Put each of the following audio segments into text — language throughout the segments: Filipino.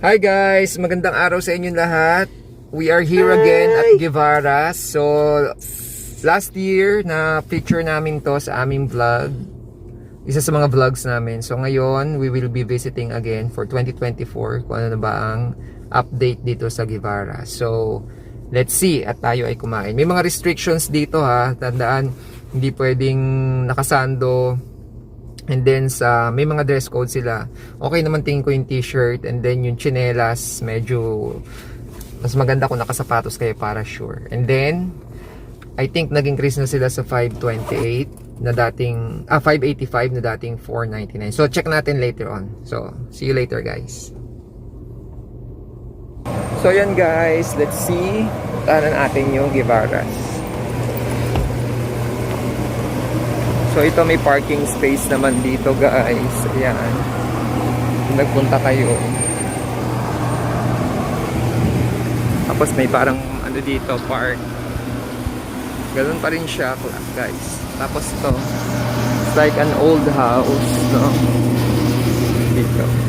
Hi guys! Magandang araw sa inyong lahat. We are here again at Guevara. So, last year na picture namin to sa aming vlog. Isa sa mga vlogs namin. So, ngayon, we will be visiting again for 2024 kung ano na ba ang update dito sa Guevara. So, let's see at tayo ay kumain. May mga restrictions dito ha. Tandaan, hindi pwedeng nakasando. And then may mga dress code sila. Okay naman tingin ko yung t-shirt. And then yung chinelas, medyo mas maganda kung nakasapatos kayo para sure. And then I think nag-increase na sila sa 528 na dating 585 na dating 499. So check natin later on. So see you later guys. So yan guys, let's see tanan natin yung Guevaras. So ito may parking space naman dito guys. Ayan. Nagpunta kayo. Tapos may parang ano dito, park. Ganun pa rin siya guys. Tapos ito, it's like an old house, no? Dito.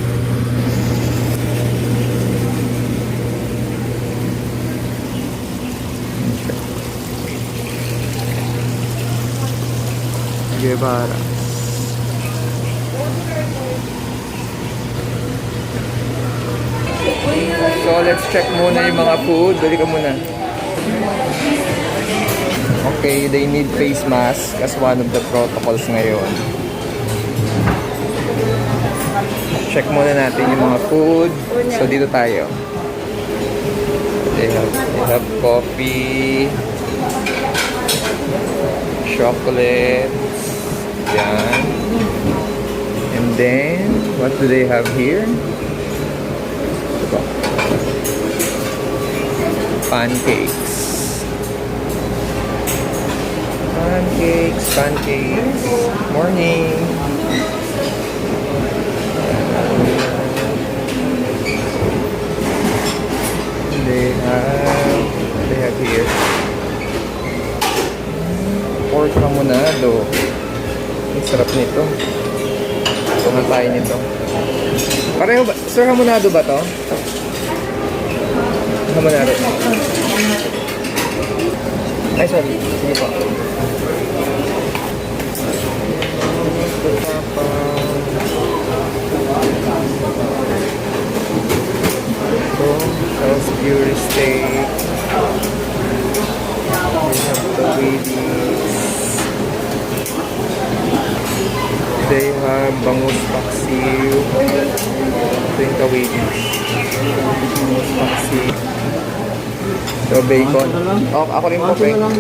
Guevara. So let's check muna yung mga food. Bili ka muna. Okay, they need face mask as one of the protocols ngayon. Check muna natin yung mga food. So dito tayo. They have coffee, chocolate. Yan. And then, what do they have here? Pancakes. Pancakes. Morning. They have here pork hamonado. Ang sarap nito. Ito nga tayo nito. Pareho ba? Sir, hamonado ba to? Hamonado. Ay, sorry. Sige po. Ito, Salisbury steak. We have the Wheaties. They have bangus paksiw. Ito yung kawidis. Bangus paksiw. So, bacon. Oh, ako rin po, bacon.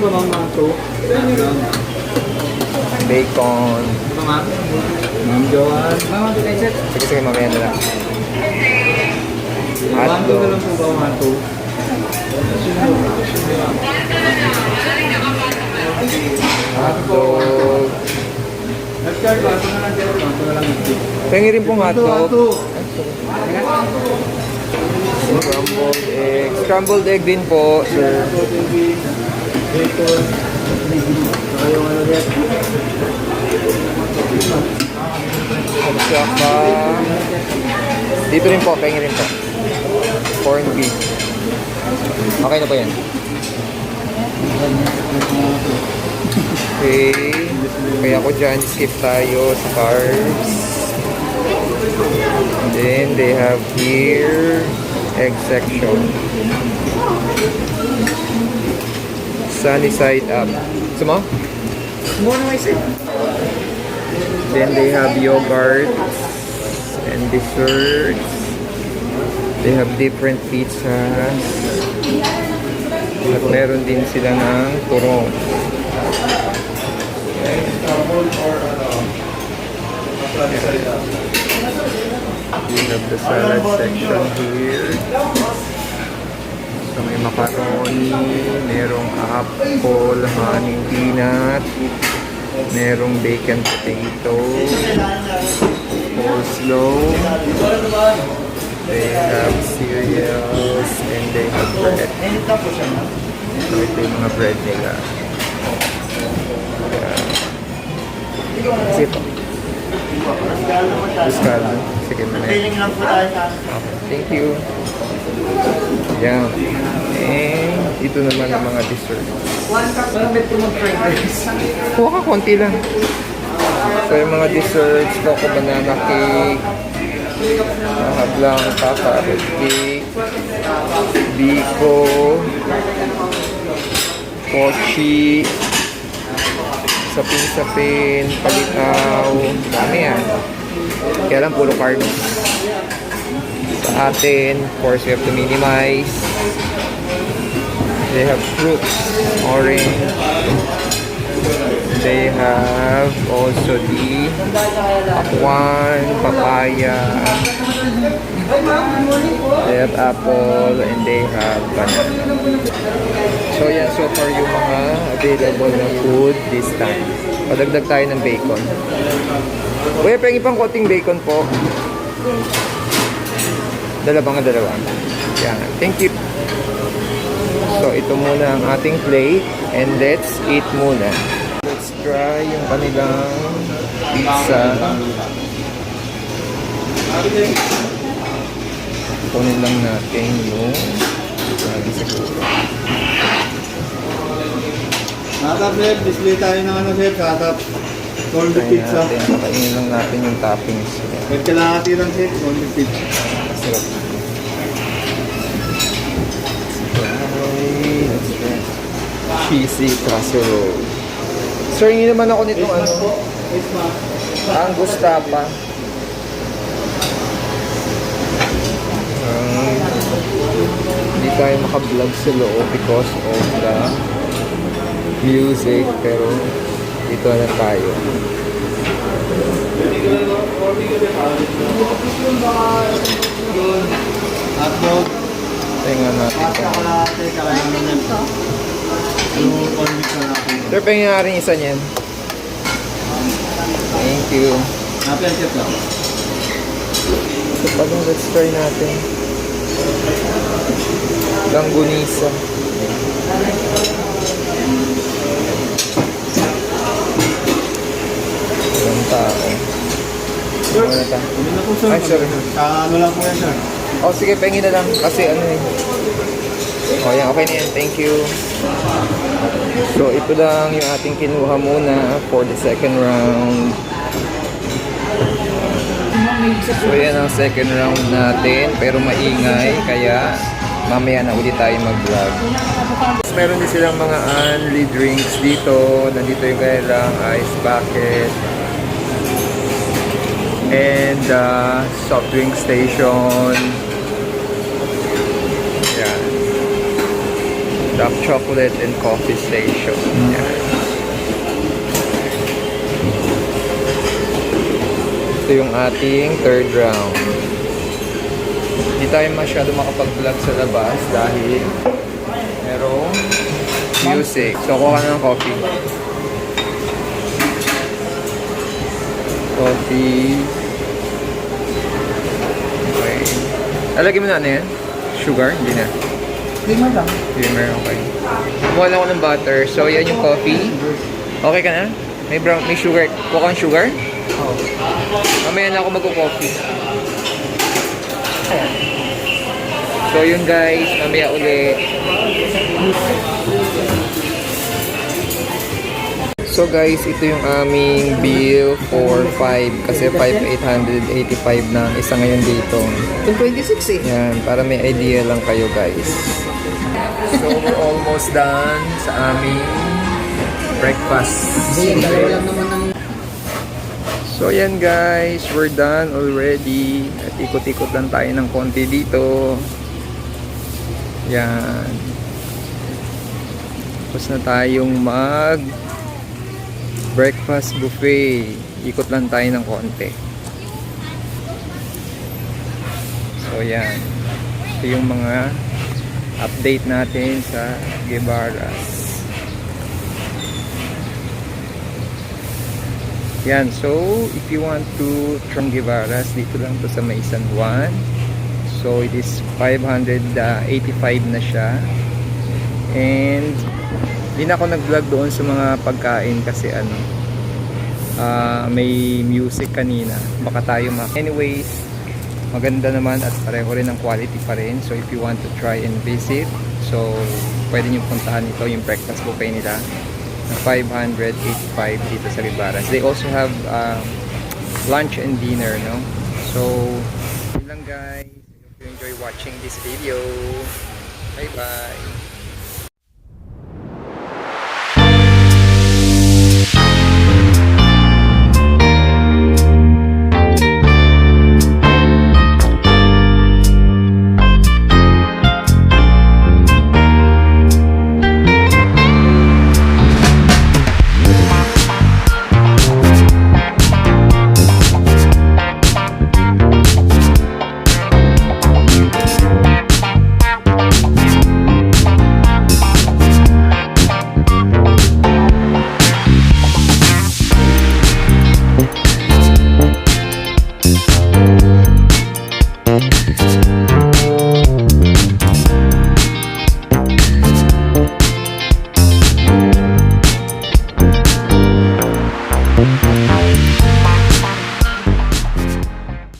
Bacon. Sige, mamaya na lang. Hotdog. Hotdog. Pengi rin pong hotdog. Scrambled egg. Scrambled egg din po, sir. At saka dito rin po, pengi rin po. Corned beef. Okay na po yan. Okay. Kaya ako dyan, skip tayo sa carbs. And then they have here egg section. Sunny side up. Sumo? Sumo na may Then they have yogurt and desserts. They have different pizzas. At meron din sila ng turong. We have the salad section here. So may macaroni, merong apple, honey peanut, merong bacon potato, coleslaw. They have cereals and they have bread. So ito yung mga bread nila. Sige po. Buscado. Sige, manay. Feeling lang po tayo sa Okay, thank you. Yan. And ito naman ang mga dessert. Kuha ka, konti lang. So yung mga desserts, coco banana cake, blanca, carrot cake, biko, pochi, sapin-sapin, palitaw, dami yan. Kaya lang puro carbs. Sa atin, of course, we have to minimize. They have fruits, orange. They have also the pakwan, papaya. They have apple and they have banana. So yan, so far yung mga available na food this time. Padagdag tayo ng bacon. Kuya, pengi pang konting bacon po. Dalawa. Yan. Thank you. So ito muna ang ating plate and let's eat muna. Let's try yung kanilang pizza. Kunin lang natin yung lagi siguro. Natap, sir. Display tayo ng ano, sir. Natap. Cold pizza. Kainin lang natin yung toppings. Pwede ka lang atiran, sir. Cold pizza. Masarap. Let's try. Cheesy casserole. Sir, hindi naman ako nitong ano. Angus tapa. Hindi tayo maka-vlog sa loob because of the music, pero dito na tayo. Hotdog. Tingnan natin. Pasta ko lahat, sir. Saka yung naman to. Yung cold pizza natin. Sir, pahingin nga rin isa niyan. Thank you. Napin, sir, lang. So, parang let's try natin. Langgunisa. Ilang tao. Sir, Ano ta? hindi na po, sir. Ay, sorry. Sa ano lang po yan, sir. Oh, sige, pahingin na lang. Kasi ano eh. Oh, yan. Okay na yan. Thank you. So, ito lang yung ating kinuha muna for the second round. So, yan ang second round natin. Pero maingay. Kaya, mamaya na ulit tayo mag-vlog. Meron din silang mga unli drinks dito. Nandito yung kailang ice bucket. And soft drink station. Yan. Dark chocolate and coffee station. Yan. Ito yung ating third round. Hindi tayo masyado makapag-vlog sa labas dahil merong music. So, kuha ka ng coffee. Coffee. Okay. Alagay mo na ano yan? Sugar? Hindi na. Creamer lang. Creamer, okay. Kumuha lang ako ng butter. So, yan yung coffee. Okay ka na? May sugar. Kuha kang sugar? Oo. Mamaya na ako magko-coffee. So, yun guys. Mamaya ulit. So guys, ito yung aming bill for 5 kasi 5,885 na ang isa ngayon dito. Yung 26 eh. Yan, para may idea lang kayo guys. So we're almost done sa aming breakfast. Dalawa lang naman ng... So yan guys, we're done already. At ikot-ikot lang tayo ng konti dito. Yan. Tapos na tayong breakfast buffet. Ikot lang tayo ng konti. So yan. Ito yung mga update natin sa Guevaras. Yan. So if you want to try Guevaras, dito lang to sa May San Juan. So it is 585 na siya. And hindi na ako nag-vlog doon sa mga pagkain kasi may music kanina. Baka tayo anyways, maganda naman at pareho rin ang quality pa rin. So if you want to try and visit, so pwede nyo puntahan ito, yung breakfast buffet nila na 585 dito sa Ribaras. They also have lunch and dinner, no? So yun lang guys, I hope you enjoy watching this video. Bye bye.